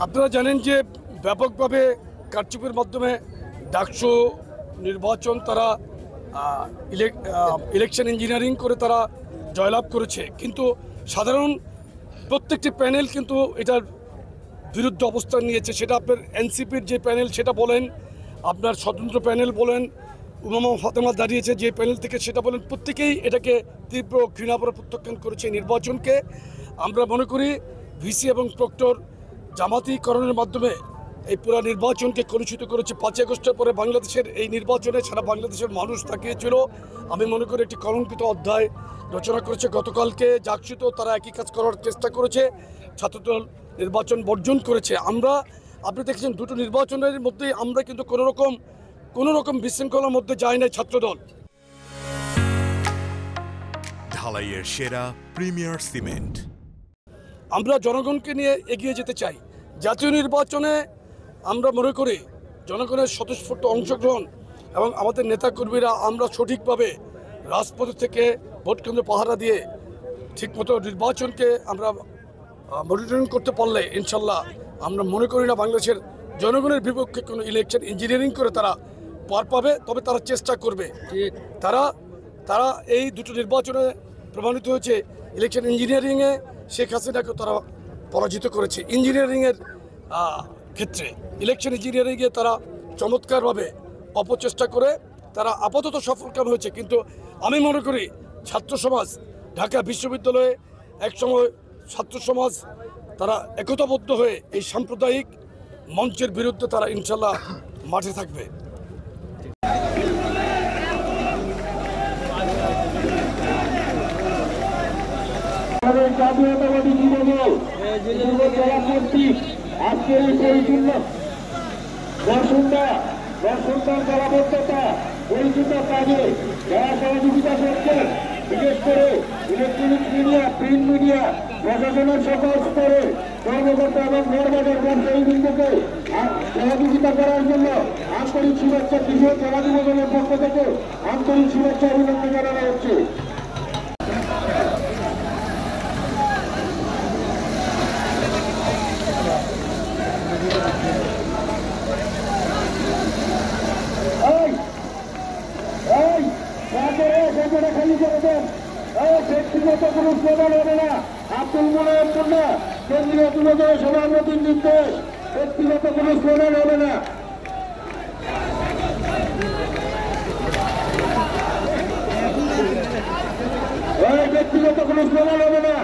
আপনারা জানেন যে ব্যাপকভাবে কারচুপির মাধ্যমে ডাকসু নির্বাচন তারা ইলেকশন ইঞ্জিনিয়ারিং করে তারা জয়লাভ করেছে, কিন্তু সাধারণ প্রত্যেকটি প্যানেল কিন্তু এটার বিরুদ্ধে অবস্থান নিয়েছে। সেটা আপনার এনসিপির যে প্যানেল সেটা বলেন, আপনার স্বতন্ত্র প্যানেল বলেন, উমামা ফাতেমা দাঁড়িয়েছে যে প্যানেল থেকে সেটা বলেন, প্রত্যেকেই এটাকে তীব্র ঘৃণাভরে প্রত্যাখ্যান করেছে নির্বাচনকে। আমরা মনে করি ভিসি এবং প্রক্টর জামাতিকরণের মাধ্যমে এই পুরো নির্বাচনকে কলুষিত করেছে। 5 আগস্টের পরে বাংলাদেশের এই নির্বাচনে সারা বাংলাদেশের মানুষ তাকিয়েছিল। আমি মনে করি একটি কলঙ্কিত অধ্যায় রচনা করেছে। গতকালকে জাকসুতো তারা একই কাজ করার চেষ্টা করেছে, ছাত্রদল নির্বাচন বর্জন করেছে। আপনি দেখেছেন দুটো নির্বাচনের মধ্যেই আমরা কিন্তু কোনো রকম বিশৃঙ্খলার মধ্যে যাই নাই ছাত্রদল। ঢালাইয়ের সেরা প্রিমিয়ার সিমেন্ট। আমরা জনগণকে নিয়ে এগিয়ে যেতে চাই। জাতীয় নির্বাচনে আমরা মনে করি জনগণের স্বতঃস্ফূর্ত অংশগ্রহণ এবং আমাদের নেতাকর্মীরা আমরা সঠিকভাবে রাজপথ থেকে ভোটকেন্দ্র পাহারা দিয়ে ঠিকমতো নির্বাচনকে আমরা মনিটরিং করতে পারলে ইনশাল্লাহ আমরা মনে করি না বাংলাদেশের জনগণের বিপক্ষে কোনো ইলেকশন ইঞ্জিনিয়ারিং করে তারা পার পাবে। তবে তারা চেষ্টা করবে। তারা এই দুটো নির্বাচনে প্রমাণিত হয়েছে ইলেকশন ইঞ্জিনিয়ারিংয়ে শেখ হাসিনাকে তারা পরাজিত করেছে। ইঞ্জিনিয়ারিংয়ের ক্ষেত্রে ইলেকশন ইঞ্জিনিয়ারিংয়ে তারা চমৎকারভাবে অপচেষ্টা করে তারা আপাতত সফলকাম হয়েছে। কিন্তু আমি মনে করি ছাত্র সমাজ, ঢাকা বিশ্ববিদ্যালয়ে একসময় ছাত্র সমাজ তারা একতাবদ্ধ হয়ে এই সাম্প্রদায়িক মঞ্চের বিরুদ্ধে তারা ইনশাল্লাহ মাঠে থাকবে। জাতীয়তাবাদী যুবদল জেলা কর্তৃক আজকের এই পরিপূর্ণ দর্শনদার জলাবদ্ধতা পরিচিত কাজে যারা সহযোগিতা করছেন, বিশেষ করে ইলেকট্রনিক মিডিয়া, প্রিন্ট মিডিয়া, প্রশাসনের সকল স্তরে কর্মকর্তা এবং নরবাজার ব্যবসায়ীবৃন্দকে সহযোগিতা করার জন্য আন্তরিক শুভেচ্ছা কৃষক জেলা যুবদলের পক্ষ থেকে আন্তরিক শুভেচ্ছা অভিনন্দন জানানো হচ্ছে। ব্যক্তিগত কোনো স্লোগান হবে না। আব্দুল মোনায়েম মুন্না কেন্দ্রীয় যুবদলের সভাপতির নির্দেশ, ব্যক্তিগত কোনো স্লোগান হবে না। ব্যক্তিগত কোনো স্লোগান হবে না।